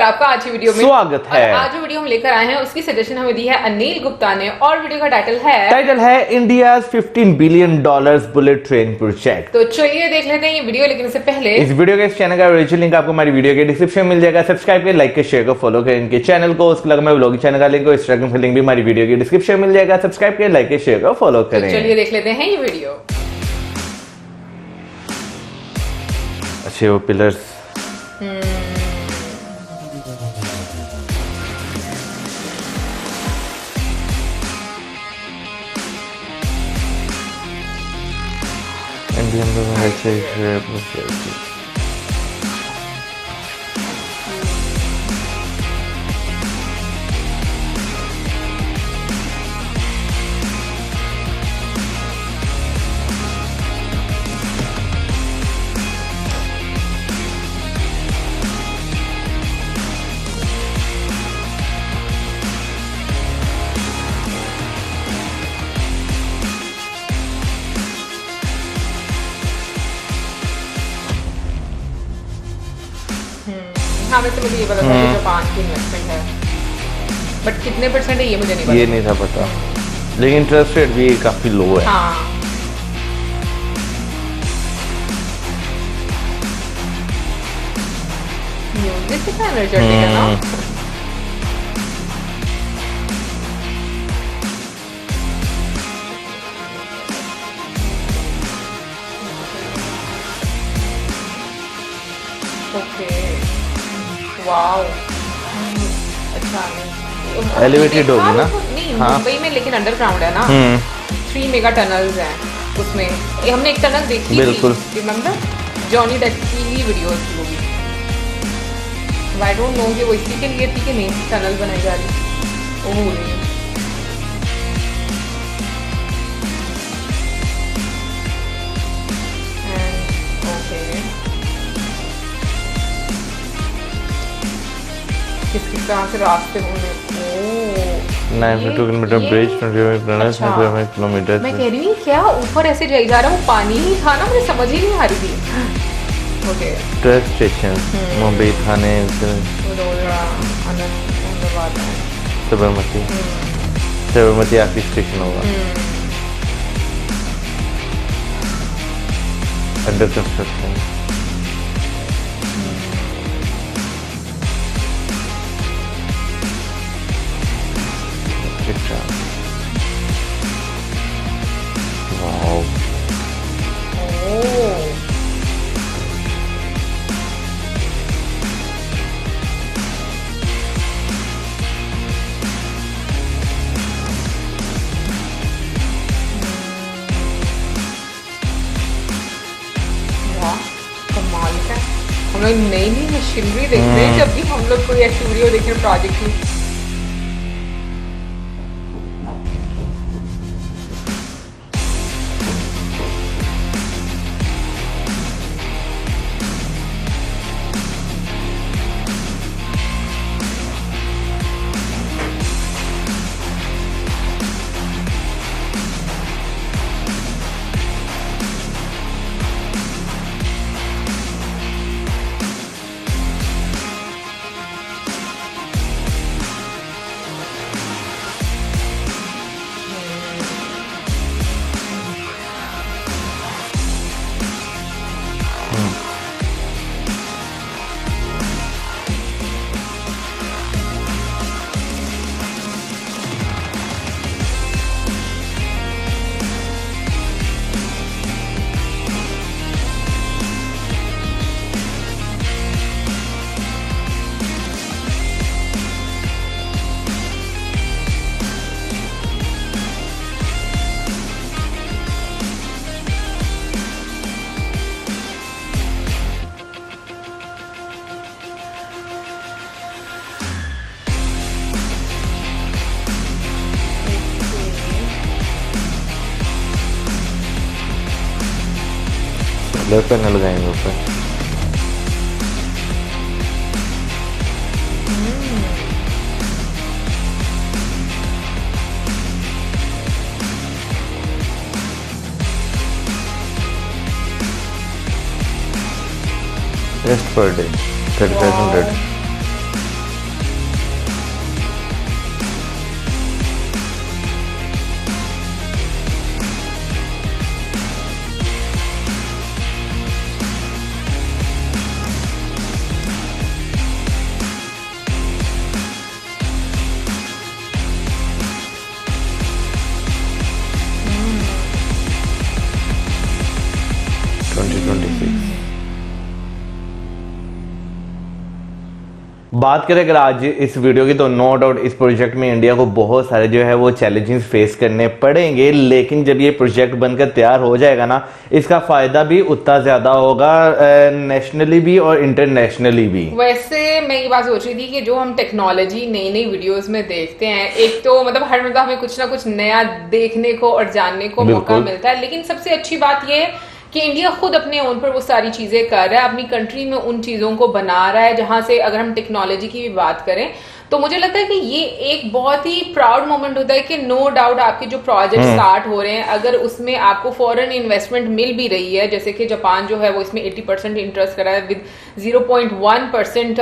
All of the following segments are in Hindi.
आपका आज की वीडियो में स्वागत है। और आज जो वीडियो हम लेकर आए हैं उसकी सजेशन हमें दी है अनिल गुप्ता ने और वीडियो का टाइटल है India $15 billion bullet train project. तो चलिए देख लेते हैं ये वीडियो, लेकिन इससे पहले इस वीडियो के इस चैनल का ओरिजिनल लिंक आपको हमारी वीडियो के डिस्क्रिप्शन में मिल जाएगा। सब्सक्राइब करें, लाइक करें, शेयर करें, फॉलो करें इनके चैनल को। उसके अलावा व्लॉगिंग चैनल का लिंक और इंस्टाग्राम का लिंक भी हमारी वीडियो के डिस्क्रिप्शन में मिल जाएगा। सब्सक्राइब करें, लाइक करें, शेयर करें, फॉलो करें। चलिए देख लेते हैं ये वीडियो। अच्छे वो पिलर्स इंडियन में ऐसे हाँ, वैसे मुझे ये पता था कि जापान की इन्वेस्टमेंट है, बट कितने परसेंट है ये मुझे नहीं पता। ये नहीं था पता, लेकिन इंटरेस्ट रेट भी काफी लो है। हाँ, म्यूजिक कितना एनर्जेटिक है ना। ओके, वाओ, अच्छा नहीं एलिवेटेड होगी ना? नहीं, हाँ। मुंबई में लेकिन अंडरग्राउंड है ना। 3 मेगा टनल्स हैं उसमें। हमने एक टनल देखी थी, बिल्कुल। रिमेंबर जॉनी डेप की ही वीडियो थी वो भी। आई डोंट नो कि वो इसी के लिए थी कि नहीं टनल बनाई जा रही। वो हो रही है। किस तरह से रास्ते होंगे। 92 किलोमीटर ब्रिज, 25 किलोमीटर। मैं कह रही हूँ क्या ऊपर ऐसे जाई जा रहा, वो पानी ही था ना, मुझे समझ ही नहीं आ रही थी। ओके, ट्रेन स्टेशन मुंबई थाने साबरमती। साबरमती आखिरी स्टेशन होगा। Under construction. Wow. कमाल है। हम लोग नई नई मशीनरी देख रहे हैं जब भी हम लोग कोई ऐसी वीडियो देख रहे हैं प्रोजेक्ट की। सोलर पैनल लगाएंगे ऊपर। Just per day, 3500. बात करें अगर आज इस वीडियो की, तो नो डाउट इस प्रोजेक्ट में इंडिया को बहुत सारे जो है वो चैलेंजेस फेस करने पड़ेंगे, लेकिन जब ये प्रोजेक्ट बनकर तैयार हो जाएगा ना, इसका फायदा भी उतना ज्यादा होगा, नेशनली भी और इंटरनेशनली भी। वैसे मैं ये बात सोच रही थी कि जो हम टेक्नोलॉजी नई नई वीडियोस में देखते हैं, एक तो मतलब हर मतलब हमें कुछ ना कुछ नया देखने को और जानने को मौका मिलता है, लेकिन सबसे अच्छी बात ये है कि इंडिया खुद अपने ओन पर वो सारी चीजें कर रहा है, अपनी कंट्री में उन चीजों को बना रहा है, जहां से अगर हम टेक्नोलॉजी की भी बात करें तो मुझे लगता है कि ये एक बहुत ही प्राउड मोमेंट होता है कि नो डाउट आपके जो प्रोजेक्ट स्टार्ट हो रहे हैं, अगर उसमें आपको फॉरेन इन्वेस्टमेंट मिल भी रही है, जैसे कि जापान जो है वो इसमें 80% इंटरेस्ट कर रहा है विद 0.1%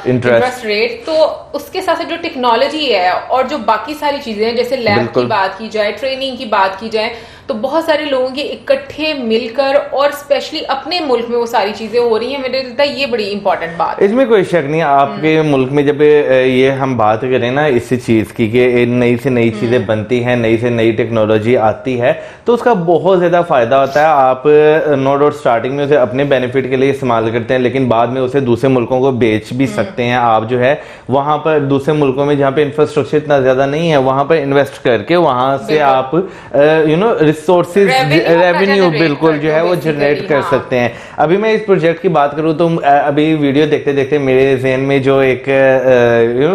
इंटरेस्ट रेट, तो उसके साथ साथ जो टेक्नोलॉजी है और जो बाकी सारी चीजें हैं, जैसे लैब की बात की जाए, ट्रेनिंग की बात की जाए, तो बहुत सारे लोगों के इकट्ठे मिलकर और स्पेशली अपने मुल्क में वो सारी चीजें हो रही हैं। मुझे लगता है ये बड़ी इंपॉर्टेंट बात है। इसमें कोई शक नहीं, आपके मुल्क में जब ये हम बात करें ना इसी चीज की कि नई से नई चीजें बनती हैं, नई से नई टेक्नोलॉजी आती है, तो उसका बहुत ज्यादा फायदा होता है। आप नो डाउट स्टार्टिंग में उसे अपने बेनिफिट के लिए इस्तेमाल करते हैं, लेकिन बाद में उसे दूसरे मुल्कों को बेच भी सकते हैं। आप जो है वहां पर दूसरे मुल्कों में जहाँ पे इंफ्रास्ट्रक्चर इतना ज्यादा नहीं है, वहां पर इन्वेस्ट करके वहां से आप रिसोर्सेज रेवेन्यू बिल्कुल जो है वो जनरेट कर सकते हैं। अभी मैं इस प्रोजेक्ट की बात करूं तो अभी वीडियो देखते देखते मेरे ज़हन में जो एक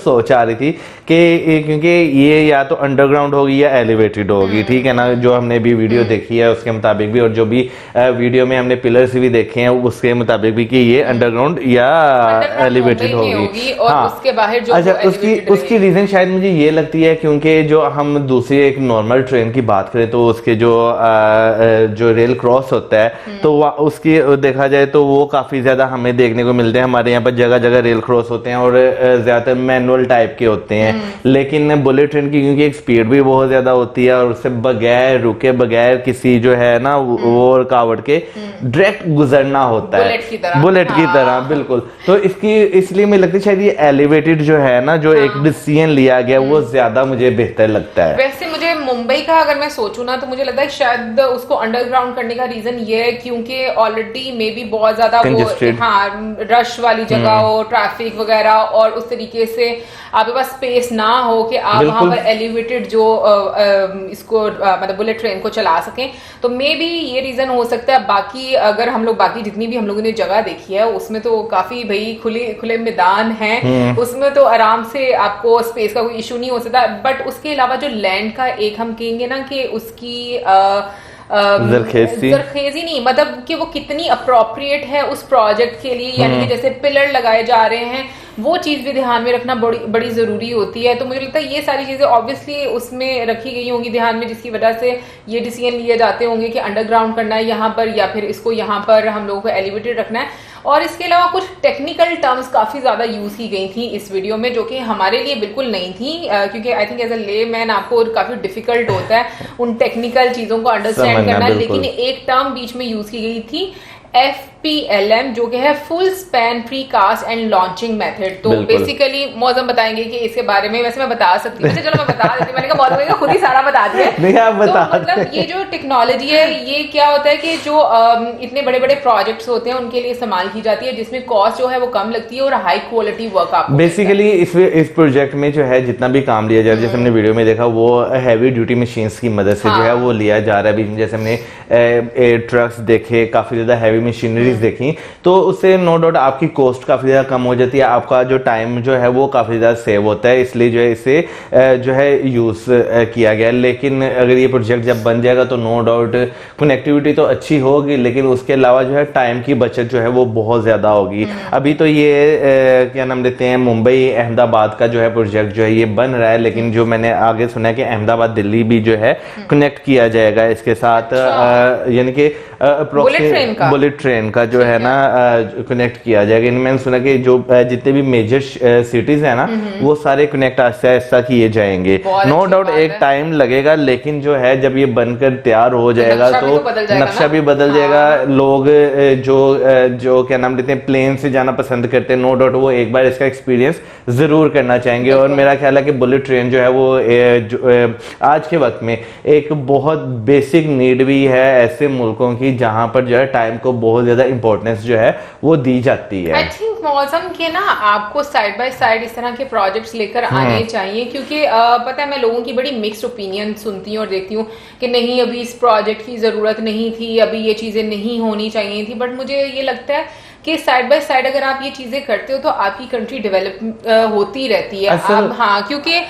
सोच आ रही थी कि क्योंकि ये या तो अंडरग्राउंड होगी या एलिवेटेड होगी, ठीक है ना, जो हमने भी वीडियो देखी है उसके मुताबिक भी, और जो भी वीडियो में हमने पिलर्स भी देखे हैं उसके मुताबिक भी कि ये अंडरग्राउंड या एलिवेटेड होगी। और उसके बाहर जो अच्छा, उसकी रीजन शायद मुझे ये लगती है क्योंकि जो हम दूसरी एक नॉर्मल ट्रेन की बात करें तो उसके जो रेल क्रॉस होता है तो उसकी देखा जाए तो वो काफी ज्यादा हमें देखने को मिलते हैं। हमारे यहाँ पर जगह जगह रेल क्रॉस होते हैं और ज्यादातर मैनुअल टाइप के होते हैं, लेकिन बुलेट ट्रेन की क्योंकि एक स्पीड भी बहुत ज्यादा होती है और उससे बगैर रुके, बगैर किसी जो है ना वो रुकावट के डायरेक्ट गुजरना होता है बुलेट की तरह बिल्कुल। तो इसलिए मुझे लगता है शायद ये एलिवेटेड जो है ना, जो एक डिसीजन लिया गया वो ज्यादा मुझे बेहतर लगता है। वैसे मुझे मुंबई का अगर मैं सोचूं ना, तो मुझे लगता है शायद उसको अंडरग्राउंड करने का रीजन ये है क्योंकि ऑलरेडी मे बी बहुत ज्यादा वो रश वाली जगह हो, ट्रैफिक वगैरह, और उस तरीके से आपके पास स्पेस ना हो कि आप वहां पर एलिवेटेड जो इसको मतलब बुलेट ट्रेन को चला सकें, तो मे बी ये रीजन हो सकता है। बाकी अगर हम लोग बाकी जितनी भी हम लोगों ने जगह देखी है उसमें तो काफी भाई खुले मैदान हैं, उसमें तो आराम से आपको स्पेस का कोई इशू नहीं हो सकता। बट उसके अलावा जो लैंड का एक हम कहेंगे ना कि उसकी जरखेजी नहीं, मतलब कि वो कितनी अप्रोप्रिएट है उस प्रोजेक्ट के लिए, यानी कि जैसे पिलर लगाए जा रहे हैं, वो चीज भी ध्यान में रखना बड़ी जरूरी होती है। तो मुझे लगता है ये सारी चीजें ऑब्वियसली उसमें रखी गई होंगी ध्यान में, जिसकी वजह से ये डिसीजन लिए जाते होंगे कि अंडरग्राउंड करना है यहाँ पर या फिर इसको यहाँ पर हम लोगों को एलिवेटेड रखना है। और इसके अलावा कुछ टेक्निकल टर्म्स काफी ज्यादा यूज की गई थी इस वीडियो में, जो कि हमारे लिए बिल्कुल नहीं थी, क्योंकि आई थिंक एज अ ले मैन आपको काफी डिफिकल्ट होता है उन टेक्निकल चीजों को अंडरस्टैंड करना। लेकिन एक टर्म बीच में यूज की गई थी FPLM, जो कि है full span precast and launching method. तो बेसिकली मौसम बताएंगे कि इसके बारे में, वैसे मैं बता सकती हूँ, चलो मैं बता देती हूँ, मैंने कहा मौसम का खुद ही सारा बता दिया। तो मतलब ये जो टेक्नोलॉजी है ये क्या होता है कि जो इतने बड़े बड़े प्रोजेक्ट्स होते हैं उनके लिए इस्तेमाल की जाती है, जिसमें कॉस्ट जो है वो कम लगती है और हाई क्वालिटी वर्क आपको बेसिकली इस प्रोजेक्ट में जो है जितना भी काम लिया जा रहा है, जैसे हमने वीडियो में देखा, वो हैवी ड्यूटी मशीन्स की मदद से जो है वो लिया जा रहा है। जैसे हमने ट्रक्स देखे, काफी ज्यादा हैवी मशीनरीज देखी, तो उससे नो डाउट आपकी कॉस्ट काफी ज्यादा कम हो जाती है, आपका जो टाइम जो है वो काफी ज्यादा सेव होता है, इसलिए जो है इसे जो है यूज किया गया। लेकिन अगर ये प्रोजेक्ट जब बन जाएगा तो नो डाउट कनेक्टिविटी तो अच्छी होगी, लेकिन उसके अलावा जो है टाइम की बचत जो है वो बहुत ज्यादा होगी। अभी तो ये क्या नाम देते हैं, मुंबई अहमदाबाद का जो है प्रोजेक्ट जो है ये बन रहा है, लेकिन जो मैंने आगे सुना है कि अहमदाबाद दिल्ली भी जो है कनेक्ट किया जाएगा इसके साथ, यानी कि बुलेट ट्रेन का जो है ना कनेक्ट किया जाएगा। मैंने सुना कि जो जितने भी मेजर सिटीज है ना वो सारे कनेक्ट आहिस्ता आहिस्ता किए जाएंगे। नो डाउट एक टाइम लगेगा, लेकिन जो है जब ये बनकर तैयार हो जाएगा तो नक्शा भी बदल जाएगा। लोग जो क्या नाम देते हैं प्लेन से जाना पसंद करते हैं, नो डाउट वो एक बार इसका एक्सपीरियंस जरूर करना चाहेंगे। और मेरा ख्याल है कि बुलेट ट्रेन जो है वो आज के वक्त में एक बहुत बेसिक नीड भी है ऐसे मुल्कों की जहाँ पर जो है टाइम को बहुत ज्यादा इंपॉर्टेंस जो है वो दी जाती है। आई थिंक मौसम के ना आपको साइड बाय साइड इस तरह के प्रोजेक्ट्स लेकर आने चाहिए, क्योंकि पता है मैं लोगों की बड़ी मिक्स्ड ओपिनियन सुनती हूँ और देखती हूँ कि नहीं अभी इस प्रोजेक्ट की जरूरत नहीं थी, अभी ये चीजें नहीं होनी चाहिए थी। बट मुझे ये लगता है कि साइड बाय साइड अगर आप ये चीजें करते हो तो आपकी कंट्री डेवलप होती रहती है। आप हाँ, क्योंकि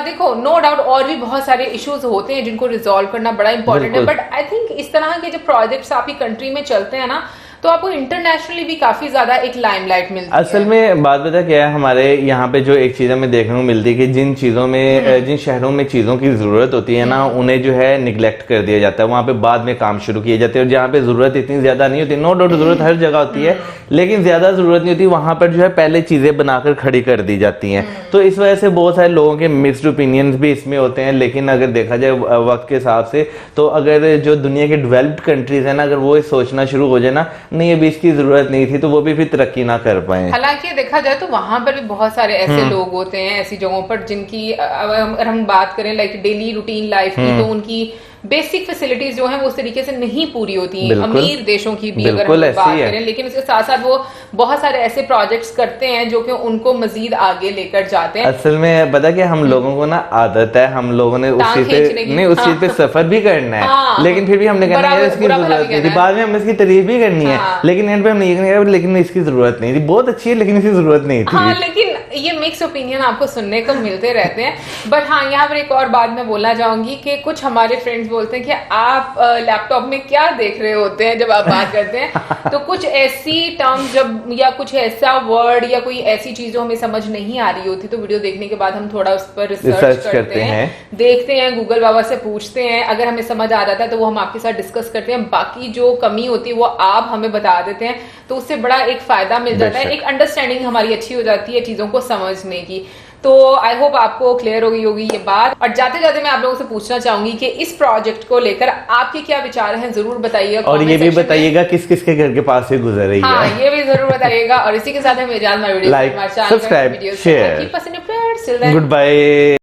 देखो नो डाउट और भी बहुत सारे इश्यूज होते हैं जिनको रिजॉल्व करना बड़ा इंपॉर्टेंट है, बट आई थिंक इस तरह के जो प्रोजेक्ट्स आपकी कंट्री में चलते हैं ना, तो आपको इंटरनेशनली भी काफी ज्यादा एक लाइमलाइट मिलती है। असल में बात पता क्या है, हमारे यहाँ पे जो एक चीज हमें देखने को मिलती है कि जिन चीजों में जिन शहरों में चीजों की जरूरत होती है ना, उन्हें जो है निगलेक्ट कर दिया जाता है, वहां पे बाद में काम शुरू किए जाते हैं। और जहाँ पे जरूरत इतनी ज्यादा नहीं होती, नो डाउट जरूरत हर जगह होती है, लेकिन ज्यादा जरूरत नहीं होती, वहां पर जो है पहले चीजें बनाकर खड़ी कर दी जाती हैं। तो इस वजह से बहुत सारे लोगों के मिक्स्ड ओपिनियंस भी इसमें होते हैं। लेकिन अगर देखा जाए वक्त के हिसाब से, तो अगर जो दुनिया के डेवलप्ड कंट्रीज है ना, अगर वो सोचना शुरू हो जाए ना, नहीं अभी इसकी जरूरत नहीं थी, तो वो भी फिर तरक्की ना कर पाए। हालांकि देखा जाए तो वहां पर भी बहुत सारे ऐसे लोग होते हैं ऐसी जगहों पर जिनकी अगर हम बात करें लाइक डेली रूटीन लाइफ की, तो उनकी बेसिक फैसिलिटीज जो है वो उस तरीके से नहीं पूरी होती हैं, अमीर देशों की भी अगर हम बात करें। लेकिन उसके साथ साथ वो बहुत सारे ऐसे प्रोजेक्ट्स करते हैं जो कि उनको मजीद आगे लेकर जाते हैं। असल में पता क्या, हम लोगों को ना आदत है, हम लोगों ने उस चीज पे नहीं, उस चीज पे सफर भी करना है, लेकिन फिर भी हमने कहना है इसकी जरूरत नहीं थी, बाद में हमने इसकी तारीफ भी करनी है, लेकिन एंड पे हम नहीं करेंगे लेकिन इसकी जरूरत नहीं थी, बहुत अच्छी है लेकिन इसकी जरूरत नहीं थी। हाँ, लेकिन ये मिक्स ओपिनियन आपको सुनने को मिलते रहते हैं। बट हाँ, यहाँ पर एक और बात मैं बोलना चाहूंगी कि कुछ हमारे फ्रेंड्स बोलते हैं कि आप लैपटॉप में क्या देख रहे होते हैं जब आप बात करते हैं। तो कुछ ऐसी टर्म्स जब या कुछ ऐसा वर्ड या कोई ऐसी चीज जो हमें समझ नहीं आ रही होती, तो वीडियो देखने के बाद हम थोड़ा उस पर रिसर्च करते हैं, देखते हैं, गूगल बाबा से पूछते हैं। अगर हमें समझ आ जाता है तो वो हम आपके साथ डिस्कस करते हैं, बाकी जो कमी होती है वो आप हमें बता देते हैं, तो उससे बड़ा एक फायदा मिल जाता है, एक अंडरस्टैंडिंग हमारी अच्छी हो जाती है चीजों को समझने की। तो आई होप आपको क्लियर होगी ये बात। और जाते जाते मैं आप लोगों से पूछना चाहूंगी कि इस प्रोजेक्ट को लेकर आपके क्या विचार हैं, जरूर बताइएगा। और ये भी बताइएगा किस किस के घर के पास से गुजर रही है। हाँ, ये भी जरूर बताइएगा। और इसी के साथ हम इजाजत, like, subscribe, share, good bye.